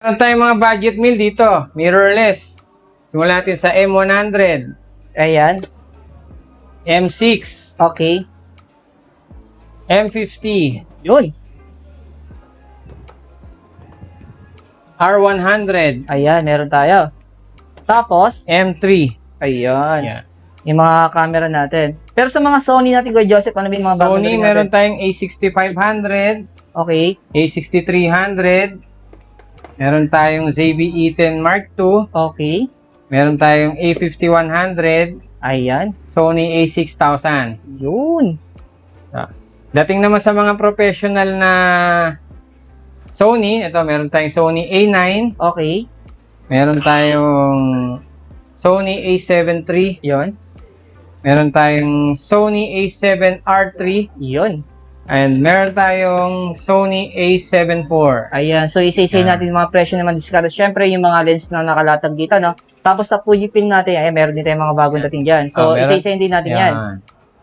Meron tayong mga budget meal dito, mirrorless. Simulan natin sa M100, Ayan. M6, Okay. M50, Yun. R100, Ayan, meron tayo. Tapos, M3. ayan. Yeah. Yung mga camera natin. Pero sa mga Sony natin, Kuya Joseph, ano ba yung mga bagong Sony, dating meron natin? tayong A6500, Okay. A6300, meron tayong ZV-E10 Mark II, Okay. meron tayong A5100, Ayan. Sony A6000. Yun. Dating naman sa mga professional na Sony, ito meron tayong Sony A9, Okay. meron tayong Sony A7 III, Yun. meron tayong Sony A7R3, Yun. and meron tayong Sony A7 IV. Ayan. So, isa-isa Yan. natin yung mga presyo naman discard. Siyempre, yung mga lens na nakalatag dito, no? Tapos sa Fujifilm natin, ayan, meron din tayong mga bagong dating dyan. So, Meron. isa-isa din natin yan.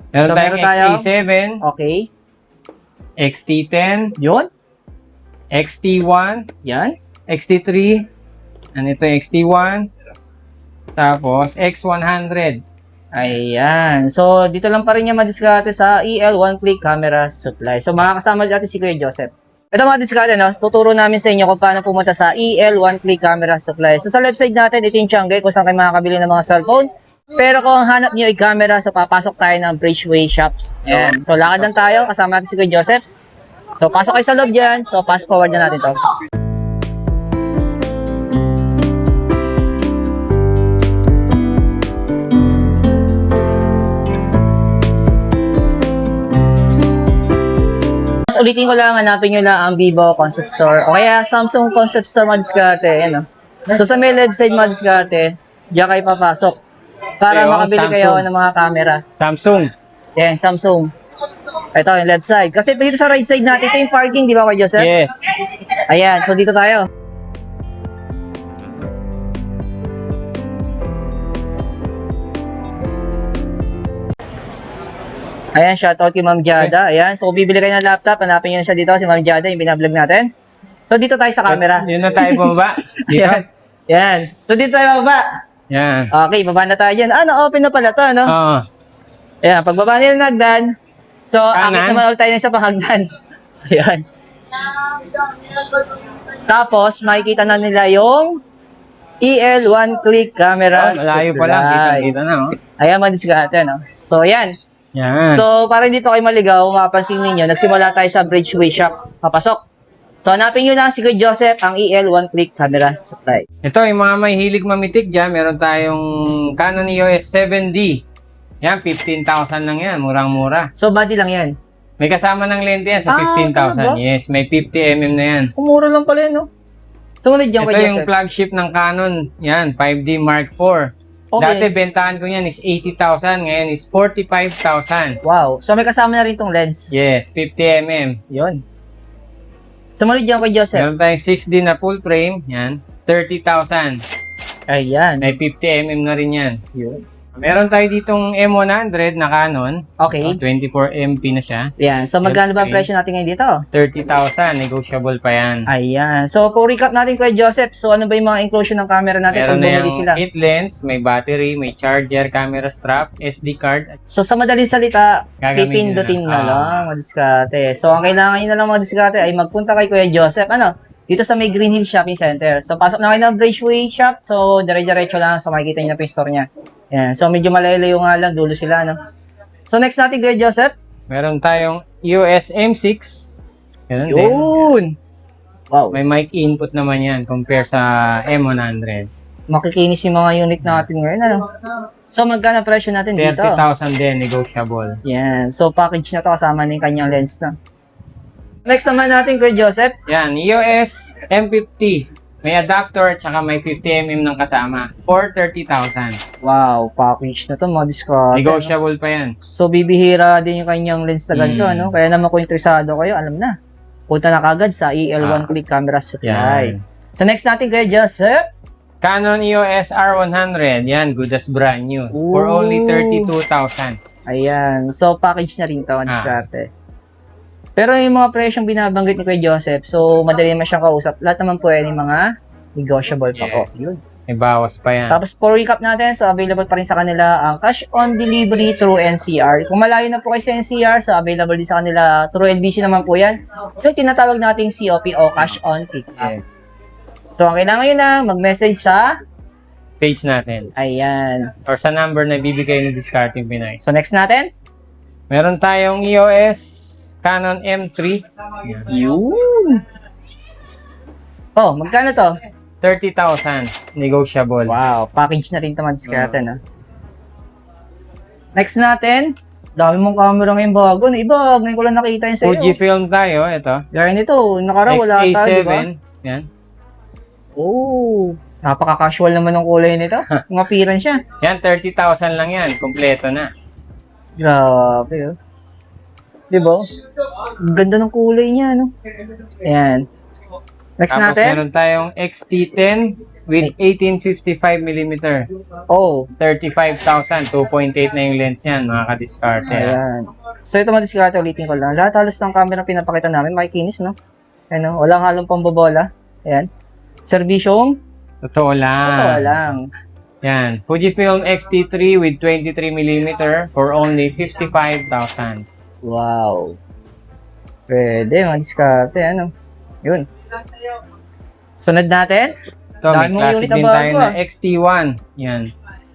Meron So, tayong meron tayo. XT7, Okay. XT10, Yun. XT1, Yan. XT3, and ito yung XT1, tapos X100. Ayan. So, dito lang pa rin yung madiskarte sa EL One Click Camera Supply. So, makakasama natin si Kuya Joseph. Ito mga diskarte, no? Tuturo namin sa inyo kung paano pumunta sa EL One Click Camera Supply. So, sa left side natin, ito yung Tiangge kung saan kayo makakabili ng mga cellphone. Pero kung hanap nyo ay camera, so papasok tayo ng Bridgeway Shops. Ayan. So, lakad lang tayo. Kasama natin si Kuya Joseph. So, pasok kayo sa loob dyan. So, fast forward na natin to. Ulitin ko lang, hanapin nyo lang ang Vivo Concept Store o kaya Samsung Concept Store mga diskarte. Ayan, no? So sa may left side mga diskarte, diyan kayo papasok para Ayun, makabili kayo Samsung. ng mga camera. Samsung. Yan, Samsung. Ito yung left side. Kasi dito sa right side natin, ito yung parking, di ba Kuya Joseph? Yes. Ayan, so dito tayo. Ayan, shoutout kay Ma'am Jada. Ayan, so kung bibili kayo ng laptop, hanapin nyo siya dito, si Ma'am Jada, yung binablog natin. So dito tayo sa camera. Yun na tayo bumaba. Dito. Ayan. Yan. So dito tayo baba. Yan. Okay, baba na tayo dyan. Open na pala to, no? Oo. Ayan, pagbaba nila ng hagdan. So, Kanan. akit naman ulit tayo sa panghagdan. Ayan. Tapos, makikita na nila yung EL One Click Camera Malayo pa lang. Kita na, oh. Ayan, madiskarte, no? So, yan. Yan. So, para hindi pa kayo maligaw, mapapansin ninyo, nagsimula tayo sa Bridgeway Shop. Papasok. So, hanapin nyo lang si Kuya Joseph, ang EL One Click Camera Supply. Ito, yung mga may hilig mamitik dyan, meron tayong Canon EOS 7D. Yan, 15,000 lang yan. Murang-mura. So, body lang yan. May kasama ng lente yan sa talaga? 15,000. Yes, may 50mm na yan. Umura lang pala yun, no? Sumunod dyan, Ito Kuya yung Joseph. flagship ng Canon. Yan, 5D Mark IV. Okay. Dati, bentahan ko yan is 80,000. Ngayon is 45,000. Wow. So, may kasama na rin tong lens. Yes, 50mm. Yun. Sumunod dyan, Kuya Joseph. Meron tayong 6D na full frame. Yan, 30,000. Ayan. May 50mm na rin yan. Yun. Meron tayo ditong M100 na Canon. Okay. 24MP na siya. Yan. So, magkano ba ang Okay. presyo natin ngayon dito? 30,000. Negotiable pa yan. Ayan. So, po recap natin, Kuya Joseph. So, ano ba yung mga inclusion ng camera natin Meron kung na bumili yung sila? kit lens, may battery, may charger, camera strap, SD card. So, sa madaling salita, Gagamitin pipindutin na. na lang, madiskarte. So, ang kailangan nyo na lang madiskarte ay magpunta kay Kuya Joseph. Dito sa may Green Hill Shopping Center. So, pasok na kayo ng Bridgeway Shop. So, dire-diretso lang. So, makikita nyo na po yung store niya. Yan. So, medyo malayo nga lang. Dulo sila, no? So, next natin, Kuya Joseph. Meron tayong EOS M6. Ganun din. Yun! Wow. May mic input naman yan compare sa M100. Makikinis yung mga unit natin ngayon, So, magkano presyo natin dito? 30,000 din, negotiable. Yan. So, package na to kasama na yung kanyang lens na. Next naman natin, Kuya Joseph. Yan, EOS M50. May adapter at saka may 50mm ng kasama. For 30,000. Wow, package na to, mga discount. Negotiable pa yan. So, bibihira din yung kanyang lens na ganito, Mm. Kaya naman kung interesado kayo, alam na. Punta na kagad sa EL One Click Camera Supply. Yan. So, next natin, Kuya Joseph. Canon EOS R100. Yan, good as brand new. For only 32,000. Ayan. So, package na rin to, mga diskarte. Pero yung mga presyong binabanggit ni Kuya Joseph, so madali naman siyang kausap. Lahat naman po yan yung mga Negotiable pa po. Yun. Yes. May bawas pa yan. Tapos, for recap natin, so available pa rin sa kanila ang cash on delivery through NCR. Kung malayo na po kayo sa NCR, so available din sa kanila through NBC naman po yan. Yung tinatawag nating COP o cash on pick up. Yes. So, ang kailangan yun na mag-message sa, Page natin. ayan. Or sa number na bibigay ni Discarding Pinay. So, next natin. Meron tayong EOS Canon M3. Yun. Oh, magkano to? 30,000. Negotiable. Wow, package na rin ito madiskarte na. Next natin, dami mong camera ngayon bago. Iba, ngayon ko lang nakita yun sa'yo. Fujifilm tayo. Ito. Gaya nito, nakaraw wala XA7. tayo, diba? Yan. Oh, napaka-casual naman ng kulay nito. Mga appearance siya. Yan, 30,000 lang yan. Kompleto na. Grabe, oh. Diba? Ang ganda ng kulay niya, no? Ayan. Next Tapos natin. meron tayong XT10 with 1855mm. Oh, 35,000. 2.8 na yung lens yan, mga ka-discarte. ayan. So, ito madiskarte, ulitin ko lang. Lahat halos ng camera pinapakita namin, makikinis, no? Ano, walang halong pambobola. Ayan. Servisyong, Totoo lang. ito lang. Yan. Fujifilm XT3 with 23mm for only 55,000. Wow. Pwede, madiskarte, ano? Yun. Sunod natin. Ito, may Dami mong classic unit na din bago, tayo na XT1. Yan.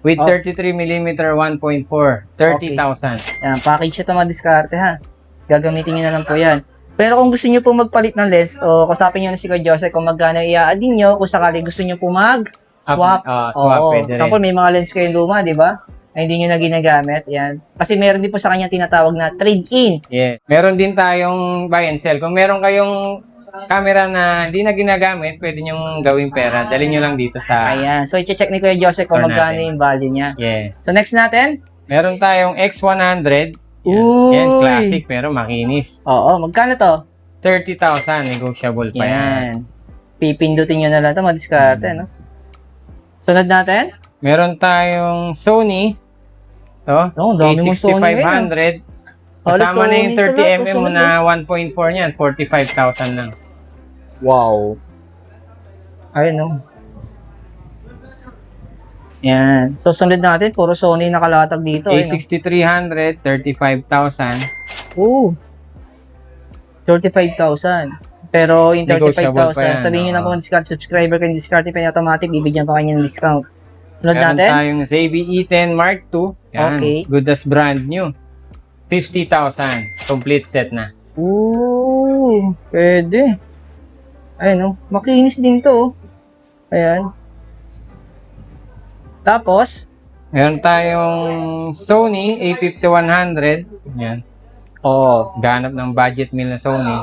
With Oh. 33mm 1.4. 30,000. Yan, package ito madiskarte, ha? Gagamitin nyo na lang po yan. Pero kung gusto nyo po magpalit ng lens, o kusapin nyo na si Kuya Joseph kung magkano i-add nyo, kung sakali gusto nyo po mag-swap. Swap Oo. pwede rin. Sample, may mga lens kayong luma, di ba? Na hindi nyo na ginagamit. Yan. Kasi meron din po sa kanya tinatawag na trade-in. Yeah. Meron din tayong buy and sell. Kung meron kayong camera na hindi na ginagamit, pwede nyong gawing pera. Dalhin nyo lang dito sa... Ayan. So, i-check ni Kuya Joseph kung Store magkano natin. yung value niya. Yes. So, next natin. Meron tayong X100. Yan. Uy! Yan, classic pero makinis. Oo, magkano to? 30,000. Negotiable pa yan. Yan. Pipindutin nyo na lang ito, madiskarte, no? Sunod natin. Meron tayong Sony. To. Oo, dami mong Sony ngayon, A6500. Kasama na yung Sony ito lahat, 30mm mo Sony, na 1.4 niyan. 45,000 lang. Wow. Ayun, no? Yan. So, sunod natin, puro Sony nakalatag dito. A6300, 35,000. Oo. 35,000. Pero yung Negotiable pa yan, 35,000, sabihin nyo na oo. po discount subscriber kayo, discount pa automatic, bibigyan pa kayo ng discount. Sunod Meron natin. tayong ZB-E10 Mark II. Yan. Okay. Good as brand new. 50,000. Complete set na. Ooh, pwede. Ayun, no? Makinis din to. oh. Ayan. Tapos, Meron tayong Sony A5100. Yan. oh, Ganap ng budget meal na Sony.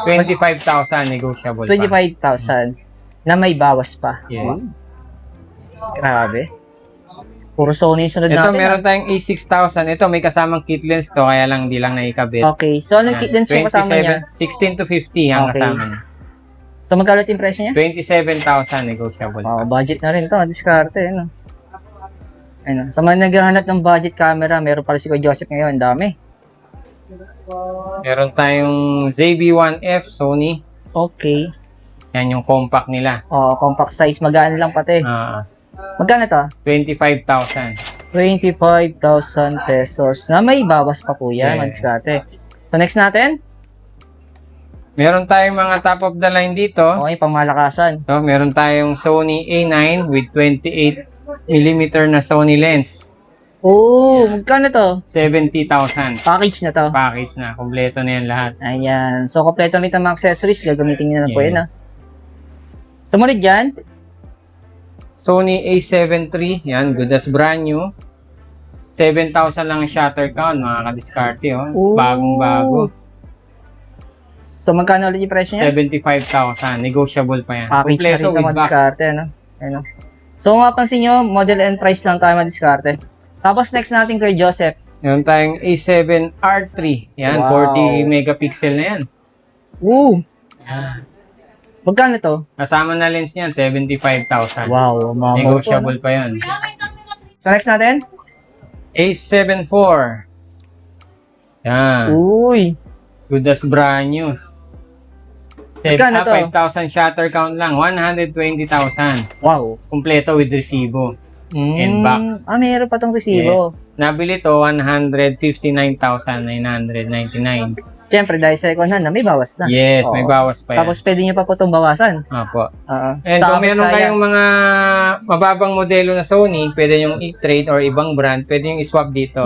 25,000 negotiable pa. 25,000 na may bawas pa. Yes. Grabe. Puro Sony yung sunod Ito, natin. meron tayong A6000. Ito, may kasamang kit lens to, kaya lang di lang naikabit. Okay. So, anong kit lens yung kasama niya? 16 to 50 ang Okay. kasama niya. So, magkano yung presyo niya? 27,000 negotiable Oh, pa. budget na rin to. Diskarte, ano? Ano? Sa mga naghahanap ng budget camera, meron pala si Kuya Joseph ngayon. Ang dami. Meron tayong ZB-1F Sony. Okay. Yan yung compact nila. Oh, compact size. Magaan lang pati. Magkano to? 25,000. 25,000 pesos na may bawas pa po yan. Yes. Diskarte. So, next natin. Meron tayong mga top of the line dito. Okay, pangmalakasan. So, meron tayong Sony A9 with 28mm na Sony lens. Oh, magkano to? 70,000. Package na to. Package na. Kompleto na yan lahat. Ayan. So, kompleto rin ang mga accessories. Gagamitin nyo na po yun, ha? Yes. Sumunod dyan. Sony A7 III. Yan. Good as brand new. 7,000 lang ang shutter count. Mga ka-discarte. Oh. Ooh. Bagong-bago. So, magkano ulit yung presyo niya? 75,000. Negotiable pa yan. Package na rin ito, with mga box. diskarte, ano? Ano? So, kung mapansin nyo, model and price lang tayo mga diskarte. Tapos, next natin kay Joseph. Meron tayong A7 R3. Yan. Wow. 40 megapixel na yan. Woo! Yan. Magkano to? Kasama na lens niyan. 75,000. Wow, mga Negotiable pa yan. So, next natin? A7 IV. Yan. Uy! Good as brand new. Magkano to? 5,000 shutter count lang. 120,000. Wow. Kumpleto with resibo. And box. Meron pa tong resibo. Yes. Nabili to 159,999. Siyempre, dahil second hand na, may bawas na. Yes, Oo. may bawas pa yan. Tapos, pwede nyo pa po itong bawasan. Opo. Oo. And Sa kung meron Kaya. kayong mga mababang modelo na Sony, pwede yung i-trade or ibang brand, pwede yung i-swap dito.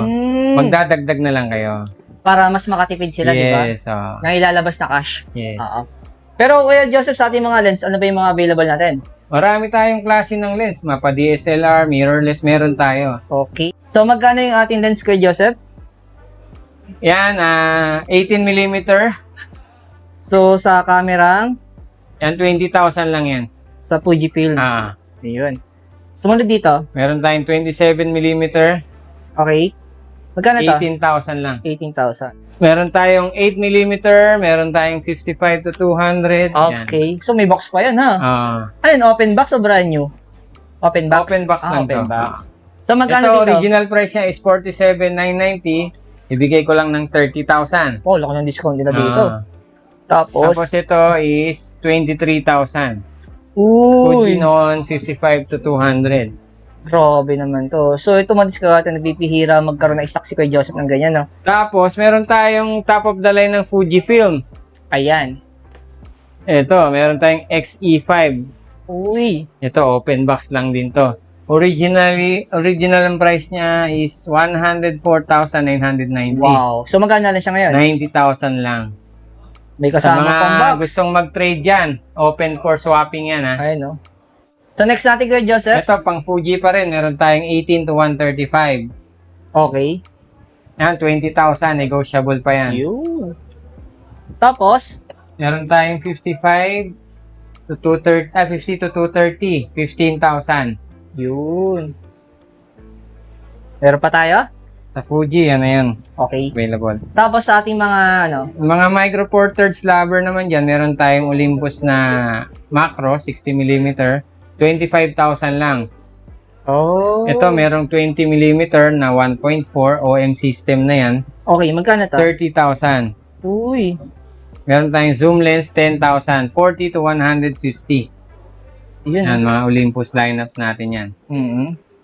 Magdadagdag na lang kayo. Para mas makatipid sila, di ba? Yes, oo. Nang ilalabas na cash. Yes. Oo. Pero, Kuya Joseph, sa ating mga lens, ano ba yung mga available natin? Marami tayong klase ng lens. Mapa DSLR, mirrorless, meron tayo. Okay. So, magkano yung ating lens, Kuya Joseph? Yan, 18mm. So, sa kamerang, Yan, 20,000 lang yan. sa Fujifilm. Ayun. Sumunod dito. Meron tayong 27mm. Okay. Magkano to? 18,000 lang. 18,000. Meron tayong 8mm. Meron tayong 55 to 200. Yan. Okay. So, may box pa yan, ha? Ayun, open box o brand new? Open box? Open box lang open to. box. So, magkano Ito, dito? original price niya is 47,990. Ibigay ko lang ng 30,000. Oh, laki ng discount nila dito. Tapos, Tapos ito is 23,000. uy, Fuji noon, 55 to 200. grabe naman to. So, ito mga diskarte, nagpipihira magkaroon ng stock si Kuya Joseph ng ganyan, no? Tapos, meron tayong top of the line ng Fujifilm. Ayan. Ito, meron tayong XE5. Uy, Ito, open box lang din to. Original ang price niya is 104,990. wow. So, magkano na siya ngayon? 90,000 lang. May Sa kasama mga pang box. gustong mag-trade yan, open for swapping yan ha. Ayun, no? So, next natin, Kuya Joseph. Ito, pang Fuji pa rin. Meron tayong 18 to 135. Okay. Yan, 20,000. Negotiable pa yan. Yun. Tapos, Meron tayong 55 to 230, 50 to 230. 15,000. yun. Meron pa tayo? Sa Fuji, yan na yun. Okay. Available. Tapos, sa ating mga, Mga micro four thirds slabber naman dyan, meron tayong Olympus na macro, 60mm. 25,000 lang. oh. Ito, merong 20mm na 1.4 OM system na yan. Okay, magkano to? 30,000. Uy. Meron tayong zoom lens, 10,000. 40 to 150. Yun. Yan, mga Olympus lineup natin yan.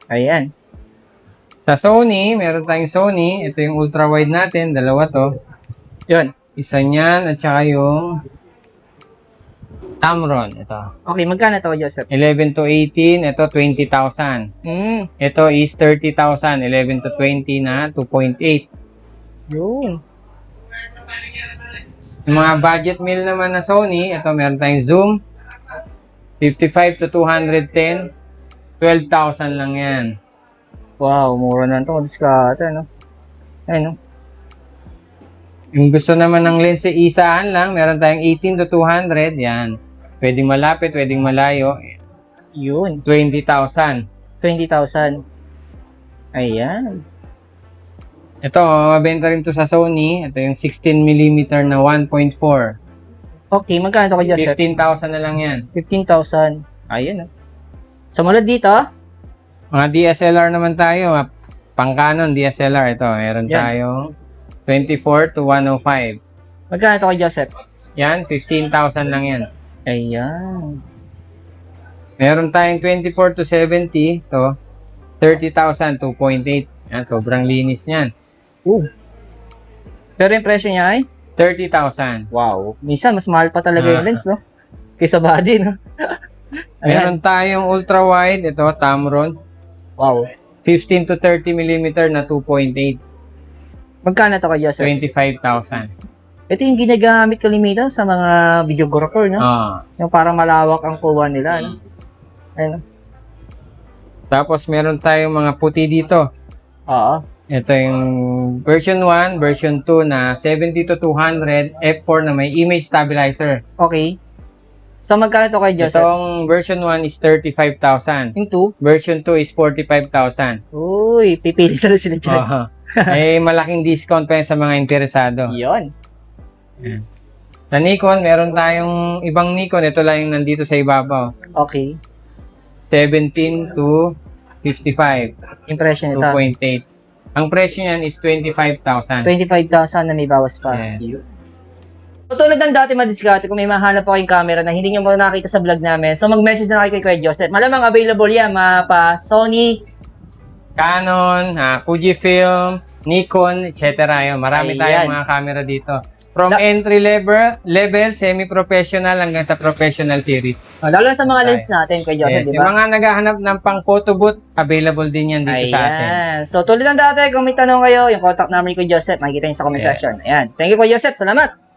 Ayan. Sa Sony, meron tayong Sony. Ito yung ultra-wide natin. Dalawa to. Yun. Isa niyan at saka yung Tamron. Ito. Okay, magkano to, Joseph? 11 to 18. Ito, 20,000. Ito is 30,000. 11 to 20 na 2.8. Yun. Yung mga budget meal naman na Sony, ito meron tayong zoom. 55 to 210. 12,000 lang yan. Wow, mura na ito. Diskarte, no? Ayun, no? Yung gusto naman ng lens isahan lang, meron tayong 18 to 200. Yan. Pwedeng malapit, pwedeng malayo. Yun. 20,000. 20,000. Ayan. Ito, mabenta rin to sa Sony. Ito yung 16mm na 1.4. Okay, magkano to, Joseph? 15,000 na lang yan. 15,000. Ayun, no? Sumunod dito, Mga DSLR naman tayo. Pang Canon DSLR. Ito, meron Yan. tayong 24 to 105. magkano to, Joseph? Yan, 15,000 lang yan. Ayan. Meron tayong 24 to 70. Ito, 30,000, 2.8. Yan, sobrang linis niyan. Pero yung presyo niya ay? 30,000. Wow. Minsan, mas mahal pa talaga yung lens, no? Kaysa body, no? Ayan. Meron tayong ultra-wide. Ito, Tamron. Wow. 15 to 30mm na 2.8. Magkano to, Joseph? 25,000. Ito yung ginagamit kalimitan sa mga videographer, no? Yung parang malawak ang kuha nila, no? Ayun, no? Tapos meron tayong mga puti dito. Oo. Ito yung version 1, version 2 na 70 to 200, F4 na may image stabilizer. Okay. So, magkano to kay Joseph? Itong version 1 is 35,000. Yung 2? Version 2 is 45,000. Uy, pipili na rin sila dyan. Eh, malaking discount pa yan sa mga interesado. Yun. Sa Nikon, meron tayong ibang Nikon. Ito lang yung nandito sa ibabaw. Okay. 17 to 55. Impression ito. 2.8. Ang presyo niyan is 25,000. 25,000 na may bawas pa. Yes. So, tulad ng dati madiskarte, kung may mahanap po kayong camera na hindi nyo mo nakita sa vlog namin, so mag-message na kayo kay Kuya Joseph. Malamang available yan, pa Sony, Canon, Fujifilm, Nikon, etc. Yun. Marami Ayan. tayong mga camera dito. From entry level, semi-professional hanggang sa professional series. lalo na sa mga lens natin, Kuya Joseph, Yes, di yung ba? mga naghahanap ng pang photo booth, available din yan dito sa atin. Ayan. So, tulad ng dati, kung may tanong kayo, yung contact number ni Kuya Joseph, makikita nyo sa comment Yeah. section. Ayan. Thank you, Kuya Joseph. Salamat!